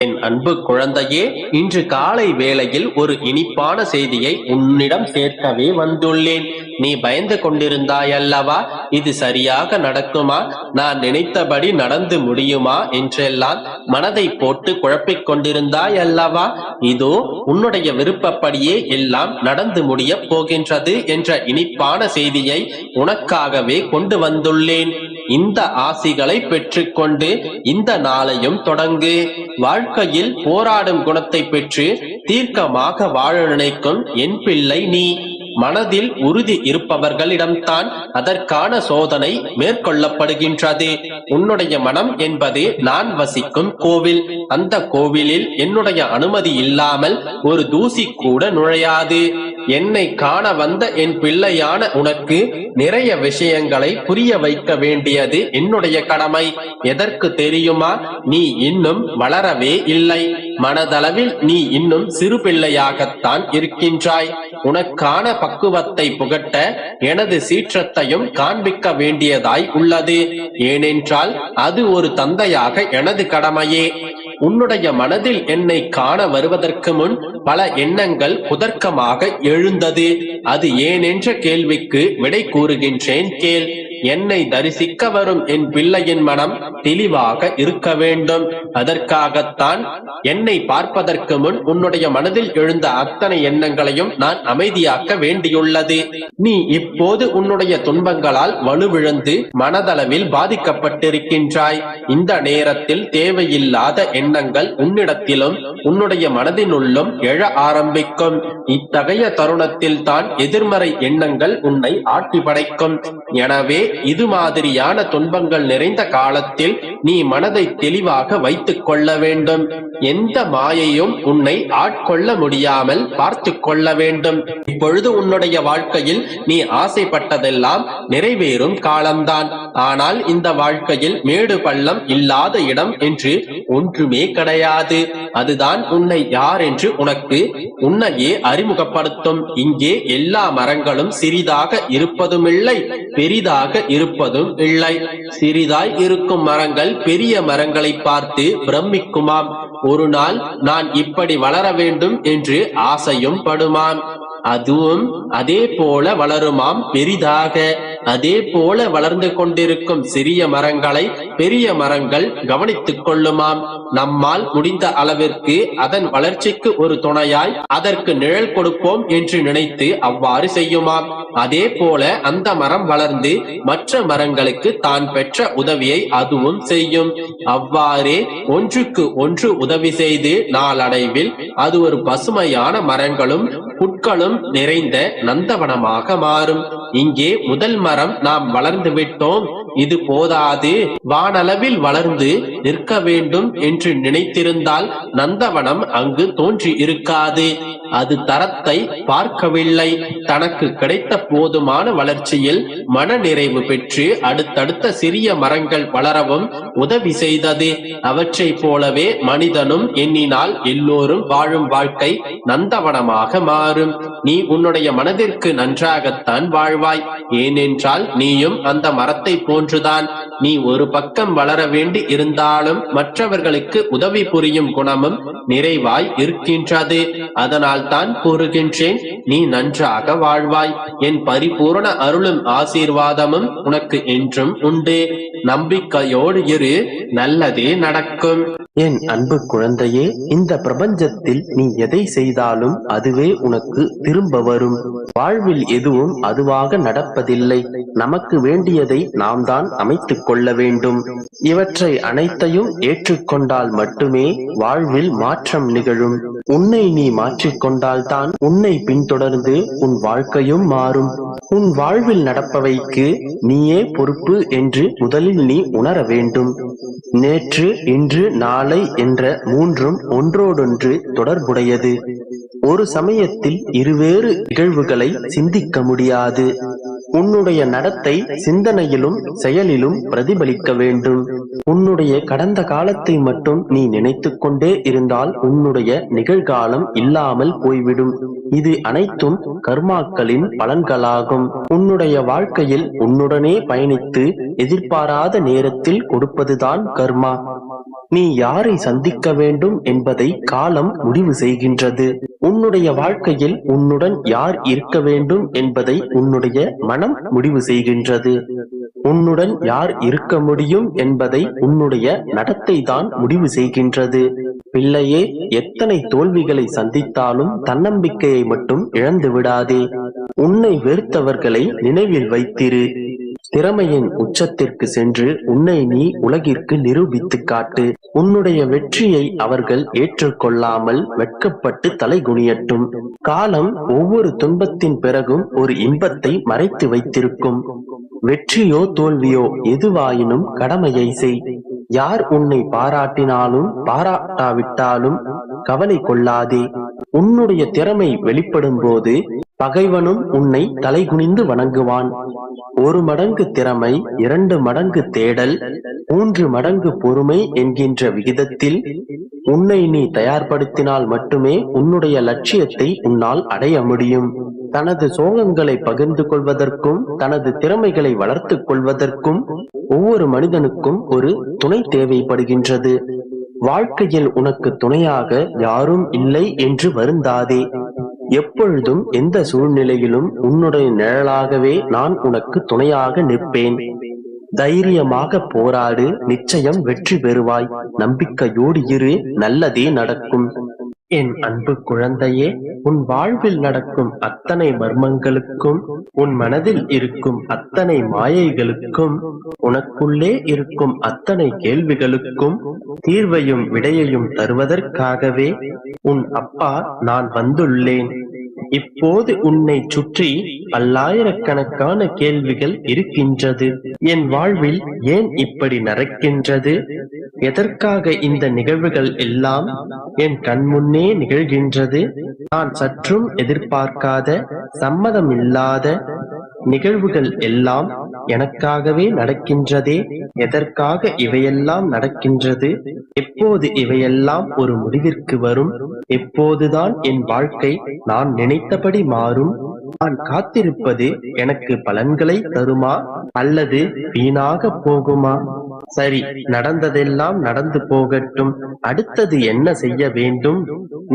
என் அன்பு குழந்தையே, இன்று காலை வேளையில் ஒரு இனிப்பான செய்தியை உன்னிடம் சேர்க்கவே வந்துள்ளேன். நீ பயந்து கொண்டிருந்தாயல்லவா? இது சரியாக நடக்குமா, நான் நினைத்தபடி நடந்து முடியுமா என்றெல்லாம் மனதை போட்டு குழப்பிக் கொண்டிருந்தாயல்லவா? இதோ உன்னுடைய விருப்பப்படியே எல்லாம் நடந்து முடியப் போகின்றது என்ற இனிப்பான செய்தியை உனக்காகவே கொண்டு வந்துள்ளேன். இந்த ஆசிகளை பெற்றுக்கொண்டு இந்த நாளையும் தொடங்கு. வாழ்க்கையில் போராடும் குணத்தை பெற்று தீர்க்கமாக வாழ நினைக்கும் என் பிள்ளை நீ. மனதில் உறுதி இருப்பவர்களிடம்தான் அதற்கான சோதனை மேற்கொள்ளப்படுகின்றது. உன்னுடைய மனம் என்பது நான் வசிக்கும் கோவில். அந்த கோவிலில் என்னுடைய அனுமதி இல்லாமல் ஒரு தூசி கூட நுழையாது. என்னை காண வந்த என் பிள்ளையான உனக்கு நிறைய விஷயங்களை புரிய வைக்க வேண்டியது என்னுடைய கடமை. எதற்கு தெரியுமா? நீ இன்னும் வளரவே இல்லை. மனதளவில் நீ இன்னும் சிறு பிள்ளையாகத்தான் இருக்கின்றாய். உனக்கான பக்குவத்தை புகட்ட எனது சீற்றத்தையும் காண்பிக்க வேண்டியதாய் உள்ளது. ஏனென்றால் அது ஒரு தந்தையாக எனது கடமையே. உன்னுடைய மனதில் என்னை காண வருவதற்கு முன் பல எண்ணங்கள் குதர்க்கமாக எழுந்தது. அது ஏனென்ற கேள்விக்கு விடை கூறுகின்றேன், கேள். என்னை தரிசிக்க வரும் என் பிள்ளையின் மனம் தெளிவாக இருக்க வேண்டும். அதற்காகத்தான் என்னை பார்ப்பதற்கு முன் உன்னுடைய மனதில் எழுந்த அத்தனை எண்ணங்களையும் நான் அமைதியாக்க வேண்டியுள்ளது. நீ இப்போது உன்னுடைய துன்பங்களால் வலுவிழந்து மனதளவில் பாதிக்கப்பட்டிருக்கின்றாய். இந்த நேரத்தில் தேவையில்லாத எண்ணங்கள் உன்னிடத்திலும் உன்னுடைய மனதினுள்ளும் எழ ஆரம்பிக்கும். இத்தகைய தருணத்தில் தான் எதிர்மறை எண்ணங்கள் உன்னை ஆட்டி படைக்கும். எனவே இது மாதிரியான துன்பங்கள் நிறைந்த காலத்தில் நீ மனதை தெளிவாக வைத்துக் கொள்ள வேண்டும். எந்த மாயையும் உன்னை ஆட்கொள்ள முடியாமல் பார்த்து கொள்ள வேண்டும். இப்பொழுது உன்னுடைய வாழ்க்கையில் நீ ஆசைப்பட்டதெல்லாம் நிறைவேறும் காலம்தான். ஆனால் இந்த வாழ்க்கையில் மேடு பள்ளம் இல்லாத இடம் என்று ஒன்றுமே கிடையாது. அதுதான் உன்னை யார் என்று உனக்கு உன்னையே அறிமுகப்படுத்தும். இங்கே எல்லா மரங்களும் சிறிதாக இருப்பதுமில்லை, பெரிதாக இருப்பதும் இல்லை. சிறிதாய் இருக்கும் மரங்கள் பெரிய மரங்களை பார்த்து பிரமிக்குமாம். ஒரு நாள் நான் இப்படி வளர வேண்டும் என்று ஆசையும் படுமாம். அதுவும் அதே போல வளருமாம் பெரிதாக. அதே போல வளர்ந்து கொண்டிருக்கும் சிறிய மரங்களை பெரிய மரங்கள் கவனித்துக் கொள்ளுமாம். நம்மால் முடிந்த அளவிற்கு அதன் வளர்ச்சிக்கு ஒரு துணையாய் அதற்கு நிழல் கொடுப்போம் என்று நினைத்து அவ்வாறு செய்யுமாம். அதே போல அந்த மரம் வளர்ந்து மற்ற மரங்களுக்கு தான் பெற்ற உதவியை அதுவும் செய்யும். அவ்வாறே ஒன்றுக்கு ஒன்று உதவி செய்து நாளடைவில் அது ஒரு பசுமையான மரங்களும் புட்களும் நிறைந்த நந்தவனமாக மாறும். இங்கே முதல் மரம் நாம் வளர்ந்து விட்டோம், இது போதாது, வானளவில் வளர்ந்து நிற்க வேண்டும் என்று நினைத்திருந்தால் நந்தவனம் அங்கு தோன்றி இருக்காது. அது தரத்தை பார்க்கவில்லை. தனக்கு கிடைத்த போதுமான வளர்ச்சியில் மன நிறைவு பெற்று அடுத்தடுத்த சிறிய மரங்கள் வளரவும் உதவி செய்தது. அவற்றை போலவே மனிதனும் எண்ணினால் எல்லோரும் வாழும் வாழ்க்கை நந்தவனமாக மாறும். நீ உன்னுடைய மனதிற்கு நன்றாகத்தான் வாழ்வாய். ஏனென்றால் நீயும் அந்த மரத்தை போன்றுதான். நீ ஒரு பக்கம் வளர வேண்டி இருந்தாலும் மற்றவர்களுக்கு உதவி புரியும் குணமும் நிறைவாய் இருக்கின்றது. அதனால் தான் கூறுகின்றேன், நீ நன்றாக வாழ்வாய். என் பரிபூரண அருளும் ஆசீர்வாதமும் உனக்கு என்றும் உண்டு. நம்பிக்கையோடு இரு, நல்லதே நடக்கும். என் அன்பு குழந்தையே, இந்த பிரபஞ்சத்தில் நீ எதை செய்தாலும் அதுவே உனக்கு திரும்ப வரும். வாழ்வில் எதுவும் அதுவாக நடப்பதில்லை. நமக்கு வேண்டியதை நாம் தான் அமைத்துக் கொள்ள வேண்டும். இவற்றை அனைத்தையும் ஏற்றுக்கொண்டால் மட்டுமே வாழ்வில் மாற்றம் நிகழும். உன்னை நீ மாற்றிக்கொண்டால்தான் உன்னை பின்தொடர்ந்து உன் வாழ்க்கையும் மாறும். உன் வாழ்வில் நடப்பவைக்கு நீயே பொறுப்பு என்று முதலில் நீ உணர வேண்டும். நேற்று, இன்று, நாளை என்ற மூன்றும் ஒன்றோடொன்று தொடர்புடையது. ஒரு சமயத்தில் இருவேறு நிகழ்வுகளை சிந்திக்க முடியாது. உன்னுடைய நடத்தை சிந்தனையிலும் செயலிலும் பிரதிபலிக்க வேண்டும். உன்னுடைய கடந்த காலத்தை மட்டும் நீ நினைத்து கொண்டே இருந்தால் உன்னுடைய நிகழ்காலம் இல்லாமல் போய்விடும். இது அனைத்தும் கர்மாக்களின் பலன்களாகும். உன்னுடைய வாழ்க்கையில் உன்னுடனே பயணித்து எதிர்பாராத நேரத்தில் கொடுப்பதுதான் கர்மா. நீ யாரை சந்திக்க வேண்டும் என்பதை காலம் முடிவு செய்கின்றது. உன்னுடைய வாழ்க்கையில் உன்னுடன் யார் இருக்க வேண்டும் என்பதை உன்னுடைய மனம் முடிவு செய்கின்றது. உன்னுடன் யார் இருக்க முடியும் என்பதை உன்னுடைய நடத்தை தான் முடிவு செய்கின்றது. பிள்ளையே, எத்தனை தோல்விகளை சந்தித்தாலும் தன்னம்பிக்கையை மட்டும் இழந்து விடாதே. உன்னை வெறுத்தவர்களை நினைவில் வைத்திரு. திறமையின் உச்சத்திற்கு சென்று உன்னை நீ உலகிற்கு நிரூபித்து காட்டு. உன்னுடைய வெற்றியை அவர்கள் ஏற்றுக்கொள்ளாமல் வெட்கப்பட்டு தலைகுனியட்டும். காலம் ஒவ்வொரு துன்பத்தின் பிறகும் ஒரு இன்பத்தை மறைத்து வைத்திருக்கும். வெற்றியோ தோல்வியோ எதுவாயினும் கடமையை செய். யார் உன்னை பாராட்டினாலும் பாராட்டாவிட்டாலும் கவலை கொள்ளாதே. உன்னுடைய திறமை வெளிப்படும் போது பகைவனும் உன்னை தலைகுனிந்து வணங்குவான். 1 மடங்கு திறமை, 2 மடங்கு தேடல், 3 மடங்கு பொறுமை என்கின்ற விகிதத்தில் உன்னை நீ தயார்படுத்தினால் மட்டுமே உன்னுடைய லட்சியத்தை உன்னால் அடைய முடியும். தனது சோகங்களை பகிர்ந்து கொள்வதற்கும் தனது திறமைகளை வளர்த்துக் கொள்வதற்கும் ஒவ்வொரு மனிதனுக்கும் ஒரு துணை தேவைப்படுகின்றது. வாழ்க்கையில் உனக்கு துணையாக யாரும் இல்லை என்று வருந்தாதே. எப்பொழுதும் எந்த சூழ்நிலையிலும் உன்னுடைய நிழலாகவே நான் உனக்கு துணையாக நிற்பேன். தைரியமாக போராடு, நிச்சயம் வெற்றி பெறுவாய். நம்பிக்கையோடு இரு, நல்லதே நடக்கும். என் அன்பு குழந்தையே, உன் வாழ்வில் நடக்கும் அத்தனை மர்மங்களுக்கும், உன் மனதில் இருக்கும் அத்தனை மாயைகளுக்கும், உனக்குள்ளே இருக்கும் அத்தனை கேள்விகளுக்கும் தீர்வையும் விடையையும் தருவதற்காகவே உன் அப்பா நான் வந்துள்ளேன். இப்போது உன்னை சுற்றி பல்லாயிரக்கணக்கான கேள்விகள் இருக்கின்றது. என் வாழ்வில் ஏன் இப்படி நடக்கின்றது? எதற்காக இந்த நிகழ்வுகள் எல்லாம் என் கண் முன்னே நிகழ்கின்றது? நான் சற்றும் எதிர்பார்க்காத, சம்மதமில்லாத நிகழ்வுகள் எல்லாம் எனக்காகவே நடக்கின்றதே. எதற்காக இவையெல்லாம் நடக்கின்றது? எப்போது இவையெல்லாம் ஒரு முடிவிற்கு வரும்? எப்போதுதான் என் வாழ்க்கை நான் நினைத்தபடி மாறும்? நான் காத்திருப்பது எனக்கு பலன்களை தருமா அல்லது வீணாக போகுமா? சரி, நடந்ததெல்லாம் நடந்து போகட்டும். அடுத்தது என்ன செய்ய வேண்டும்?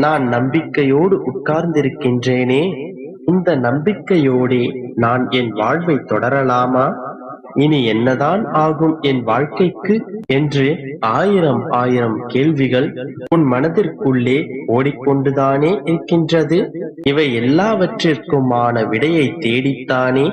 நான் நம்பிக்கையோடு உட்கார்ந்திருக்கின்றேனே, இந்த நம்பிக்கையோடே நான் என் வாழ்வை தொடரலாமா? இனி என்னதான் ஆகும் என் வாழ்க்கைக்கு என்று ஆயிரம் கேள்விகள் உன் மனதிற்குள்ளே ஓடிக்கொண்டுதானே இருக்கின்றது. இவை எல்லாவற்றிற்குமான விடையை தேடித்தானே